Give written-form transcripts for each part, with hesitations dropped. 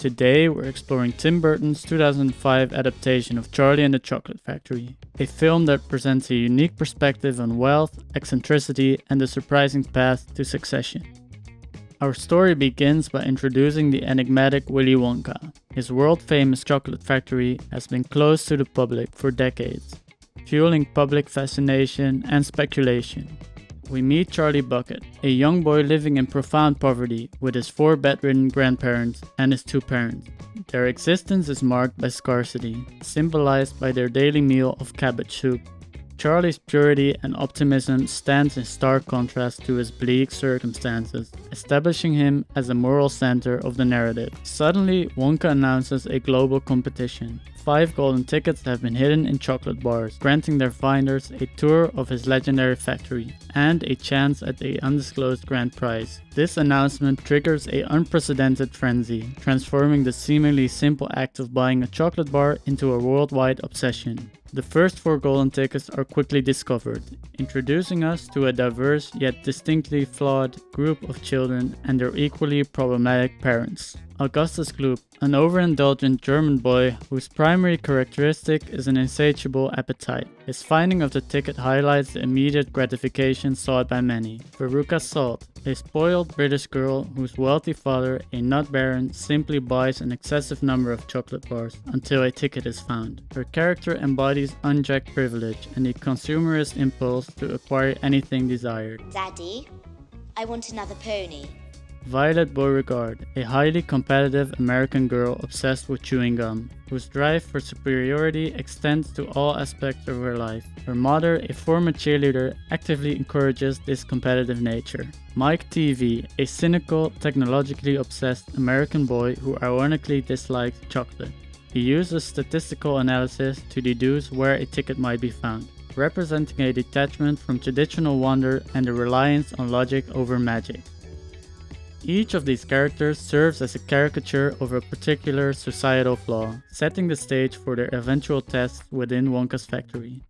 Today we're exploring Tim Burton's 2005 adaptation of Charlie and the Chocolate Factory, a film that presents a unique perspective on wealth, eccentricity, and the surprising path to succession. Our story begins by introducing the enigmatic Willy Wonka. His world-famous chocolate factory has been closed to the public for decades, fueling public fascination and speculation. We meet Charlie Bucket, a young boy living in profound poverty with his 4 bedridden grandparents and his 2 parents. Their existence is marked by scarcity, symbolized by their daily meal of cabbage soup. Charlie's purity and optimism stands in stark contrast to his bleak circumstances, establishing him as the moral center of the narrative. Suddenly, Wonka announces a global competition. 5 golden tickets have been hidden in chocolate bars, granting their finders a tour of his legendary factory and a chance at the undisclosed grand prize. This announcement triggers an unprecedented frenzy, transforming the seemingly simple act of buying a chocolate bar into a worldwide obsession. The first 4 golden tickets are quickly discovered, introducing us to a diverse yet distinctly flawed group of children and their equally problematic parents. Augustus Gloop, an overindulgent German boy whose primary characteristic is an insatiable appetite. His finding of the ticket highlights the immediate gratification sought by many. Veruca Salt, a spoiled British girl whose wealthy father, a nut baron, simply buys an excessive number of chocolate bars until a ticket is found. Her character embodies unchecked privilege and the consumerist impulse to acquire anything desired. Daddy, I want another pony. Violet Beauregard, a highly competitive American girl obsessed with chewing gum, whose drive for superiority extends to all aspects of her life. Her mother, a former cheerleader, actively encourages this competitive nature. Mike TV, a cynical, technologically obsessed American boy who ironically dislikes chocolate. He uses statistical analysis to deduce where a ticket might be found, representing a detachment from traditional wonder and a reliance on logic over magic. Each of these characters serves as a caricature of a particular societal flaw, setting the stage for their eventual tests within Wonka's factory.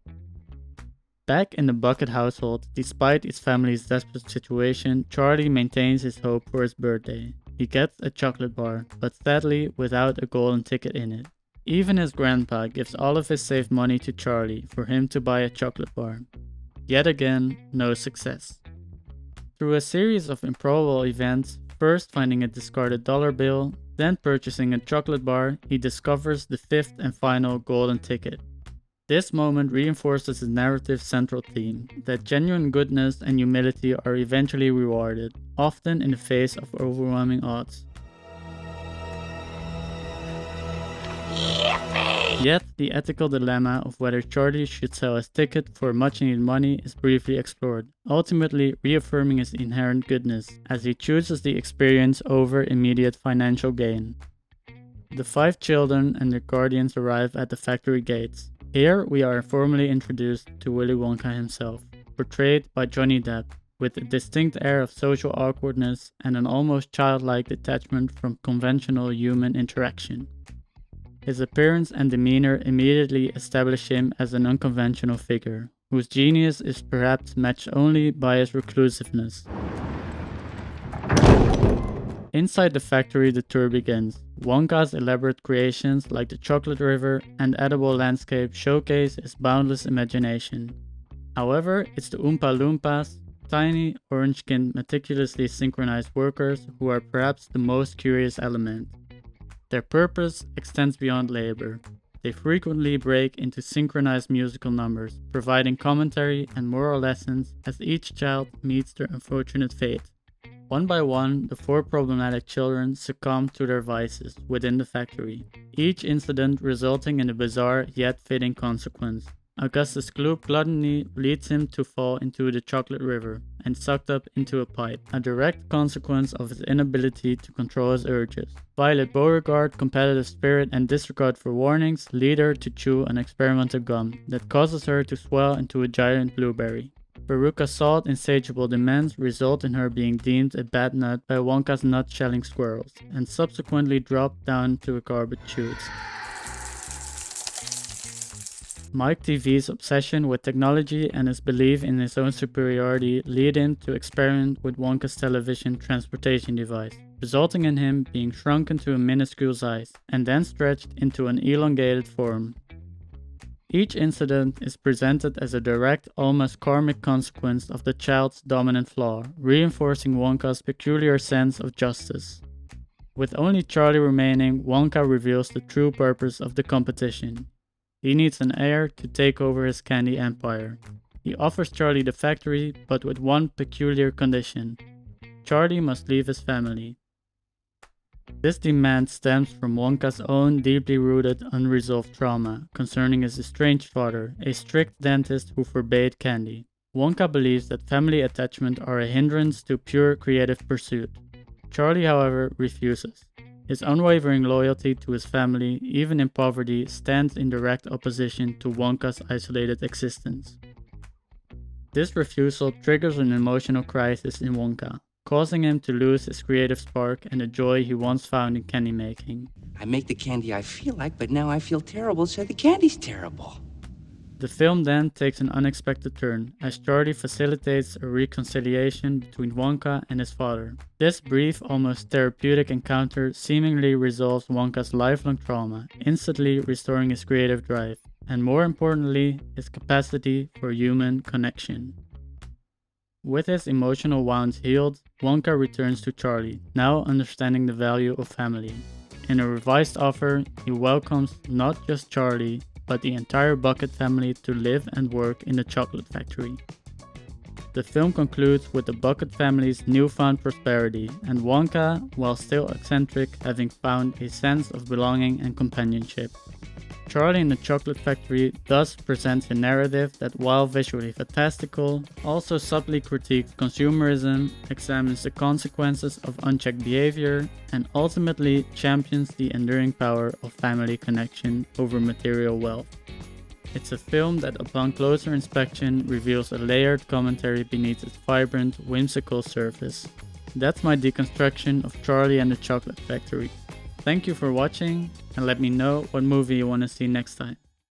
Back in the Bucket household, despite his family's desperate situation, Charlie maintains his hope for his birthday. He gets a chocolate bar, but sadly without a golden ticket in it. Even his grandpa gives all of his saved money to Charlie for him to buy a chocolate bar. Yet again, no success. Through a series of improbable events, first finding a discarded dollar bill, then purchasing a chocolate bar, he discovers the 5th and final golden ticket. This moment reinforces his narrative's central theme, that genuine goodness and humility are eventually rewarded, often in the face of overwhelming odds. Yet, the ethical dilemma of whether Charlie should sell his ticket for much needed money is briefly explored, ultimately reaffirming his inherent goodness, as he chooses the experience over immediate financial gain. The 5 children and their guardians arrive at the factory gates. Here we are formally introduced to Willy Wonka himself, portrayed by Johnny Depp, with a distinct air of social awkwardness and an almost childlike detachment from conventional human interaction. His appearance and demeanor immediately establish him as an unconventional figure, whose genius is perhaps matched only by his reclusiveness. Inside the factory, the tour begins. Wonka's elaborate creations like the chocolate river and edible landscape showcase his boundless imagination. However, it's the Oompa-Loompas, tiny, orange-skinned, meticulously synchronized workers who are perhaps the most curious element. Their purpose extends beyond labor. They frequently break into synchronized musical numbers, providing commentary and moral lessons as each child meets their unfortunate fate. One by one, the 4 problematic children succumb to their vices within the factory, each incident resulting in a bizarre yet fitting consequence. Augustus Gloop gluttony leads him to fall into the chocolate river and sucked up into a pipe, a direct consequence of his inability to control his urges. Violet Beauregard, competitive spirit and disregard for warnings lead her to chew an experimental gum that causes her to swell into a giant blueberry. Veruca Salt insatiable demands result in her being deemed a bad nut by Wonka's nut-shelling squirrels, and subsequently dropped down to a garbage chute. Mike TV's obsession with technology and his belief in his own superiority lead him to experiment with Wonka's television transportation device, resulting in him being shrunken to a minuscule size and then stretched into an elongated form. Each incident is presented as a direct, almost karmic consequence of the child's dominant flaw, reinforcing Wonka's peculiar sense of justice. With only Charlie remaining, Wonka reveals the true purpose of the competition. He needs an heir to take over his candy empire. He offers Charlie the factory, but with one peculiar condition. Charlie must leave his family. This demand stems from Wonka's own deeply rooted unresolved trauma concerning his estranged father, a strict dentist who forbade candy. Wonka believes that family attachment are a hindrance to pure creative pursuit. Charlie, however, refuses. His unwavering loyalty to his family, even in poverty, stands in direct opposition to Wonka's isolated existence. This refusal triggers an emotional crisis in Wonka, causing him to lose his creative spark and the joy he once found in candy making. I make the candy I feel like, but now I feel terrible, so the candy's terrible. The film then takes an unexpected turn, as Charlie facilitates a reconciliation between Wonka and his father. This brief, almost therapeutic encounter seemingly resolves Wonka's lifelong trauma, instantly restoring his creative drive, and more importantly, his capacity for human connection. With his emotional wounds healed, Wonka returns to Charlie, now understanding the value of family. In a revised offer, he welcomes not just Charlie, but the entire Bucket family to live and work in the chocolate factory. The film concludes with the Bucket family's newfound prosperity, and Wonka, while still eccentric, having found a sense of belonging and companionship. Charlie and the Chocolate Factory thus presents a narrative that, while visually fantastical, also subtly critiques consumerism, examines the consequences of unchecked behavior, and ultimately champions the enduring power of family connection over material wealth. It's a film that, upon closer inspection, reveals a layered commentary beneath its vibrant, whimsical surface. That's my deconstruction of Charlie and the Chocolate Factory. Thank you for watching, and let me know what movie you want to see next time.